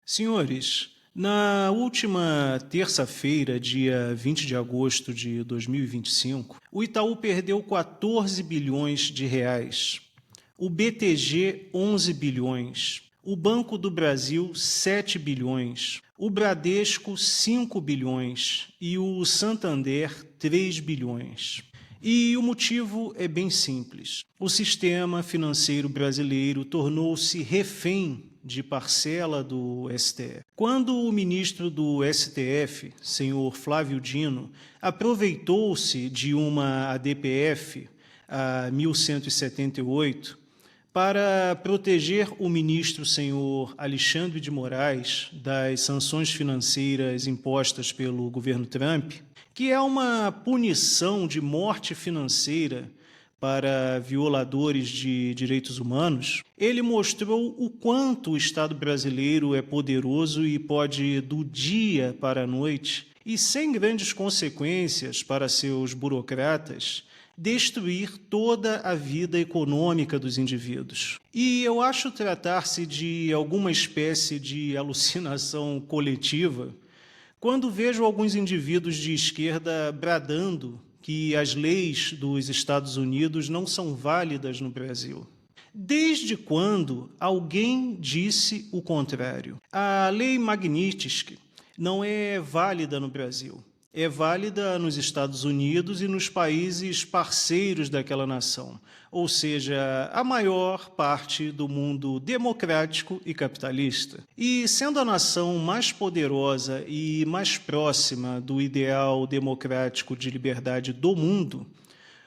Senhores, na última terça-feira, dia 20 de agosto de 2025, o Itaú perdeu 14 bilhões de reais, o BTG 11 bilhões, o Banco do Brasil 7 bilhões, o Bradesco 5 bilhões e o Santander 3 bilhões. E o motivo é bem simples. O sistema financeiro brasileiro tornou-se refém de parcela do STF. Quando o ministro do STF, senhor Flávio Dino, aproveitou-se de uma ADPF, a 1178, para proteger o ministro senhor Alexandre de Moraes das sanções financeiras impostas pelo governo Trump, que é uma punição de morte financeira para violadores de direitos humanos, ele mostrou o quanto o Estado brasileiro é poderoso e pode, do dia para a noite, e sem grandes consequências para seus burocratas, destruir toda a vida econômica dos indivíduos. E eu acho tratar-se de alguma espécie de alucinação coletiva quando vejo alguns indivíduos de esquerda bradando que as leis dos Estados Unidos não são válidas no Brasil. Desde quando alguém disse o contrário? A lei Magnitsky não é válida no Brasil. É válida nos Estados Unidos e nos países parceiros daquela nação, ou seja, a maior parte do mundo democrático e capitalista. E sendo a nação mais poderosa e mais próxima do ideal democrático de liberdade do mundo,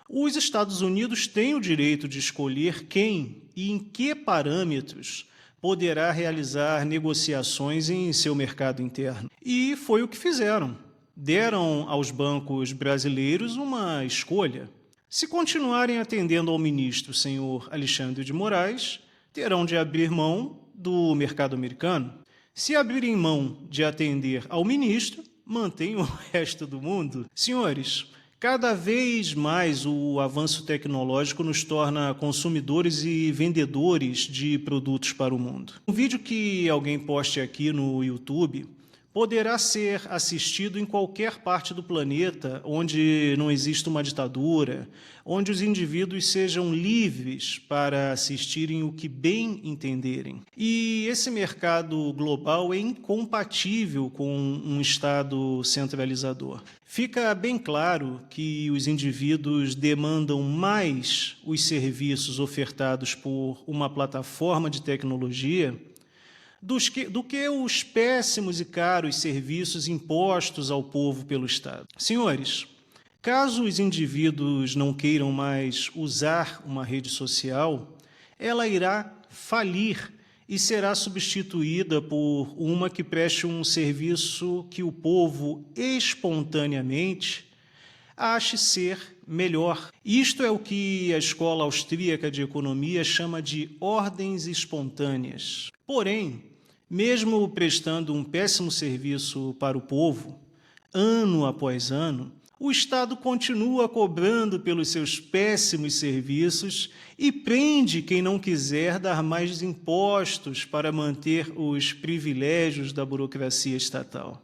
os Estados Unidos têm o direito de escolher quem e em que parâmetros poderá realizar negociações em seu mercado interno. E foi o que fizeram. Deram aos bancos brasileiros uma escolha. Se continuarem atendendo ao ministro senhor Alexandre de Moraes, terão de abrir mão do mercado americano. Se abrirem mão de atender ao ministro, mantêm o resto do mundo. Senhores, cada vez mais o avanço tecnológico nos torna consumidores e vendedores de produtos para o mundo. Um vídeo que alguém poste aqui no YouTube poderá ser assistido em qualquer parte do planeta onde não exista uma ditadura, onde os indivíduos sejam livres para assistirem o que bem entenderem. E esse mercado global é incompatível com um Estado centralizador. Fica bem claro que os indivíduos demandam mais os serviços ofertados por uma plataforma de tecnologia do que os péssimos e caros serviços impostos ao povo pelo Estado. Senhores, caso os indivíduos não queiram mais usar uma rede social, ela irá falir e será substituída por uma que preste um serviço que o povo espontaneamente ache ser melhor. Isto é o que a Escola Austríaca de Economia chama de ordens espontâneas. Porém, mesmo prestando um péssimo serviço para o povo, ano após ano, o Estado continua cobrando pelos seus péssimos serviços e prende quem não quiser dar mais impostos para manter os privilégios da burocracia estatal.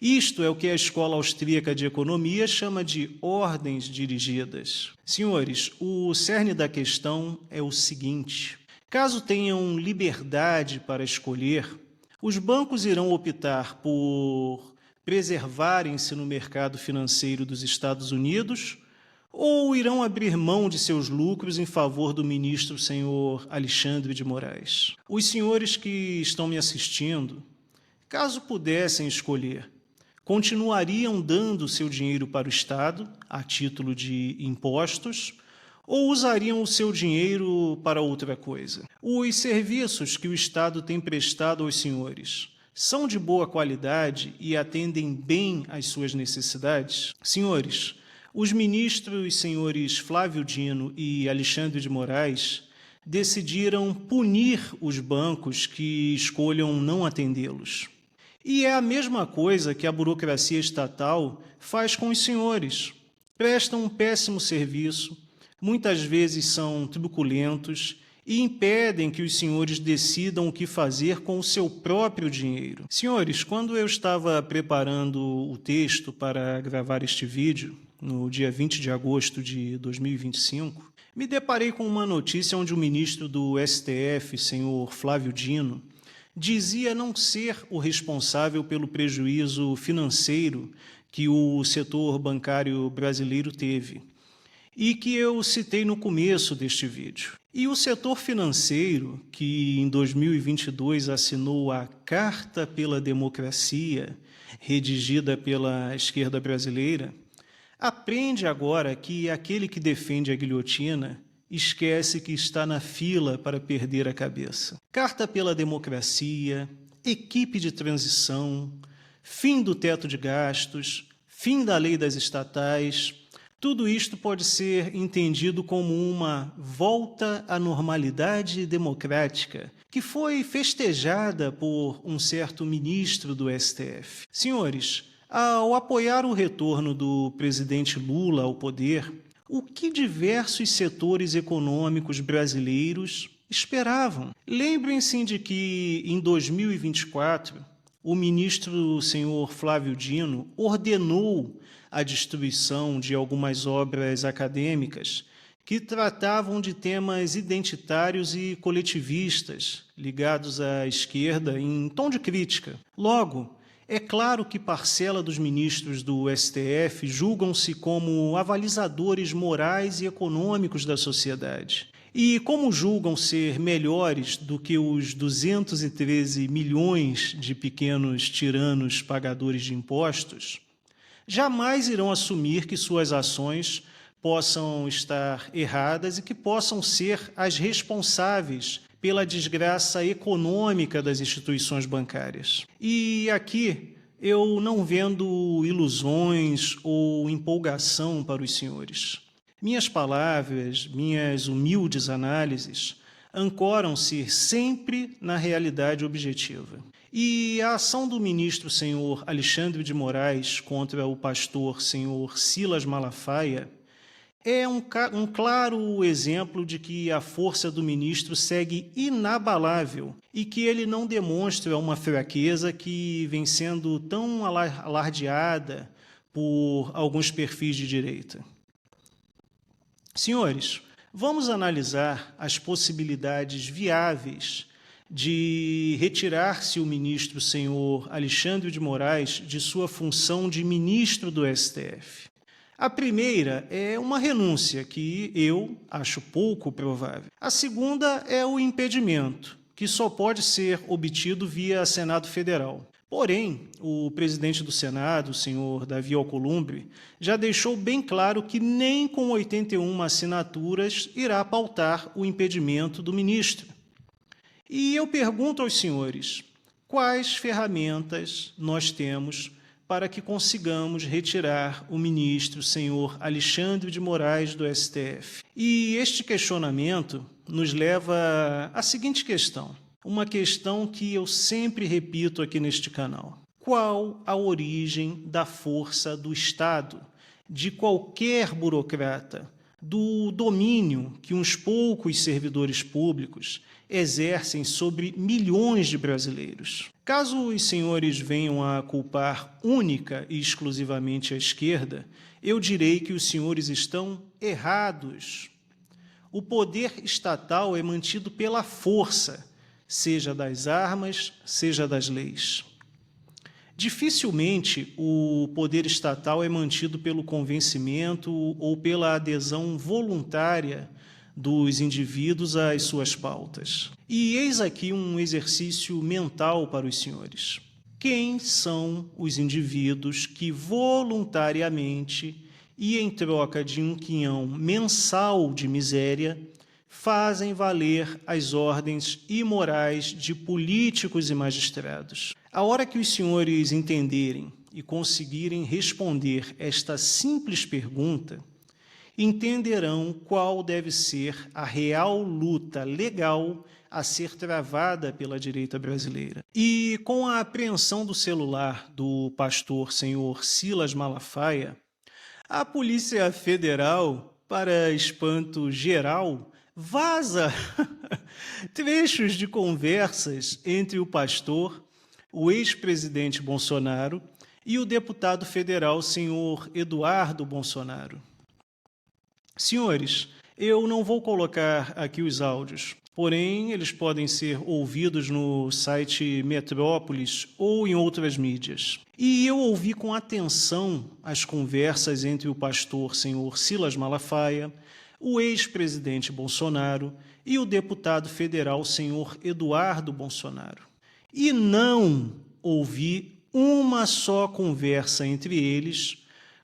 Isto é o que a Escola Austríaca de Economia chama de ordens dirigidas. Senhores, o cerne da questão é o seguinte: caso tenham liberdade para escolher, os bancos irão optar por preservarem-se no mercado financeiro dos Estados Unidos ou irão abrir mão de seus lucros em favor do ministro senhor Alexandre de Moraes. Os senhores que estão me assistindo, caso pudessem escolher, continuariam dando seu dinheiro para o Estado, a título de impostos, ou usariam o seu dinheiro para outra coisa? Os serviços que o Estado tem prestado aos senhores são de boa qualidade e atendem bem às suas necessidades? Senhores, os ministros senhores Flávio Dino e Alexandre de Moraes decidiram punir os bancos que escolham não atendê-los. E é a mesma coisa que a burocracia estatal faz com os senhores. Prestam um péssimo serviço, muitas vezes são truculentos e impedem que os senhores decidam o que fazer com o seu próprio dinheiro. Senhores, quando eu estava preparando o texto para gravar este vídeo, no dia 20 de agosto de 2025, me deparei com uma notícia onde o ministro do STF, senhor Flávio Dino, dizia não ser o responsável pelo prejuízo financeiro que o setor bancário brasileiro teve, e que eu citei no começo deste vídeo. E o setor financeiro, que em 2022 assinou a Carta pela Democracia, redigida pela esquerda brasileira, aprende agora que aquele que defende a guilhotina esquece que está na fila para perder a cabeça. Carta pela Democracia, equipe de transição, fim do teto de gastos, fim da lei das estatais, tudo isto pode ser entendido como uma volta à normalidade democrática, que foi festejada por um certo ministro do STF. Senhores, ao apoiar o retorno do presidente Lula ao poder, o que diversos setores econômicos brasileiros esperavam? Lembrem-se de que, em 2024, o ministro senhor Flávio Dino ordenou a destruição de algumas obras acadêmicas que tratavam de temas identitários e coletivistas, ligados à esquerda em tom de crítica. Logo, é claro que parcela dos ministros do STF julgam-se como avalizadores morais e econômicos da sociedade. E como julgam ser melhores do que os 213 milhões de pequenos tiranos pagadores de impostos, jamais irão assumir que suas ações possam estar erradas e que possam ser as responsáveis pela desgraça econômica das instituições bancárias. E aqui eu não vendo ilusões ou empolgação para os senhores. Minhas palavras, minhas humildes análises, ancoram-se sempre na realidade objetiva. E a ação do ministro senhor Alexandre de Moraes contra o pastor senhor Silas Malafaia é um claro exemplo de que a força do ministro segue inabalável e que ele não demonstra uma fraqueza que vem sendo tão alardeada por alguns perfis de direita. Senhores, vamos analisar as possibilidades viáveis de retirar-se o ministro senhor Alexandre de Moraes de sua função de ministro do STF. A primeira é uma renúncia, que eu acho pouco provável. A segunda é o impedimento, que só pode ser obtido via Senado Federal. Porém, o presidente do Senado, o senhor Davi Alcolumbre, já deixou bem claro que nem com 81 assinaturas irá pautar o impedimento do ministro. E eu pergunto aos senhores, quais ferramentas nós temos para que consigamos retirar o ministro senhor Alexandre de Moraes do STF? E este questionamento nos leva à seguinte questão, uma questão que eu sempre repito aqui neste canal. Qual a origem da força do Estado, de qualquer burocrata, do domínio que uns poucos servidores públicos exercem sobre milhões de brasileiros? Caso os senhores venham a culpar única e exclusivamente a esquerda, eu direi que os senhores estão errados. O poder estatal é mantido pela força, seja das armas, seja das leis. Dificilmente o poder estatal é mantido pelo convencimento ou pela adesão voluntária dos indivíduos às suas pautas. E eis aqui um exercício mental para os senhores. Quem são os indivíduos que voluntariamente e em troca de um quinhão mensal de miséria fazem valer as ordens imorais de políticos e magistrados? A hora que os senhores entenderem e conseguirem responder esta simples pergunta, entenderão qual deve ser a real luta legal a ser travada pela direita brasileira. E com a apreensão do celular do pastor senhor Silas Malafaia, a Polícia Federal, para espanto geral, vaza trechos de conversas entre o pastor, o ex-presidente Bolsonaro e o deputado federal, senhor Eduardo Bolsonaro. Senhores, eu não vou colocar aqui os áudios, porém eles podem ser ouvidos no site Metrópolis ou em outras mídias. E eu ouvi com atenção as conversas entre o pastor senhor Silas Malafaia, o ex-presidente Bolsonaro e o deputado federal senhor Eduardo Bolsonaro. E não ouvi uma só conversa entre eles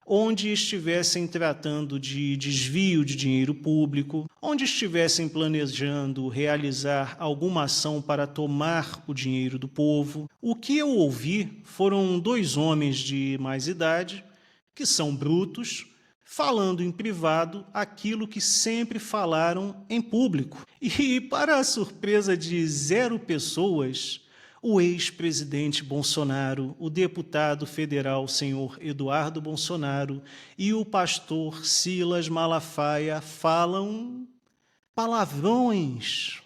onde estivessem tratando de desvio de dinheiro público, onde estivessem planejando realizar alguma ação para tomar o dinheiro do povo. O que eu ouvi foram dois homens de mais idade, que são brutos, falando em privado aquilo que sempre falaram em público. E, para a surpresa de 0 pessoas, o ex-presidente Bolsonaro, o deputado federal senhor Eduardo Bolsonaro e o pastor Silas Malafaia falam palavrões.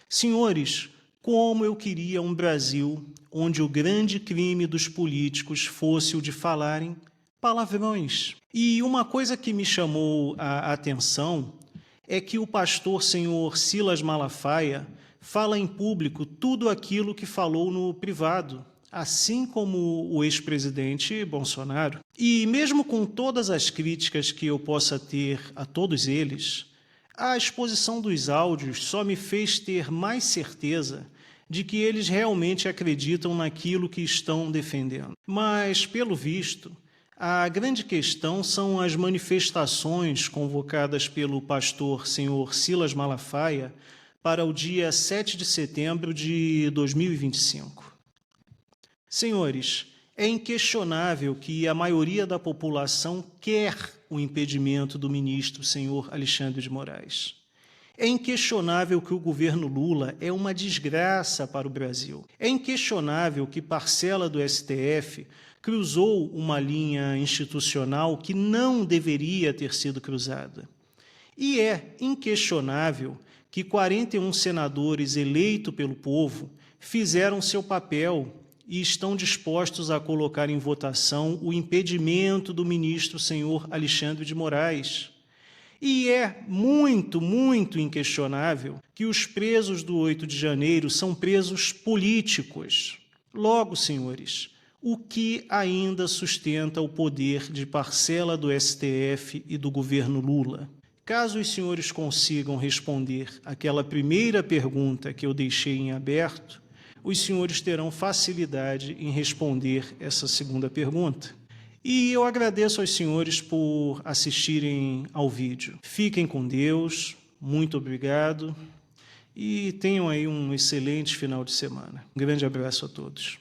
Senhores, como eu queria um Brasil onde o grande crime dos políticos fosse o de falarem palavrões. E uma coisa que me chamou a atenção é que o pastor senhor Silas Malafaia fala em público tudo aquilo que falou no privado, assim como o ex-presidente Bolsonaro. E mesmo com todas as críticas que eu possa ter a todos eles, a exposição dos áudios só me fez ter mais certeza de que eles realmente acreditam naquilo que estão defendendo. Mas, pelo visto, a grande questão são as manifestações convocadas pelo pastor senhor Silas Malafaia para o dia 7 de setembro de 2025. Senhores, é inquestionável que a maioria da população quer o impedimento do ministro senhor Alexandre de Moraes. É inquestionável que o governo Lula é uma desgraça para o Brasil. É inquestionável que parcela do STF cruzou uma linha institucional que não deveria ter sido cruzada. E é inquestionável que 41 senadores eleitos pelo povo fizeram seu papel e estão dispostos a colocar em votação o impedimento do ministro senhor Alexandre de Moraes. E é muito, muito inquestionável que os presos do 8 de janeiro são presos políticos. Logo, senhores, o que ainda sustenta o poder de parcela do STF e do governo Lula? Caso os senhores consigam responder aquela primeira pergunta que eu deixei em aberto, os senhores terão facilidade em responder essa segunda pergunta. E eu agradeço aos senhores por assistirem ao vídeo. Fiquem com Deus, muito obrigado e tenham aí um excelente final de semana. Um grande abraço a todos.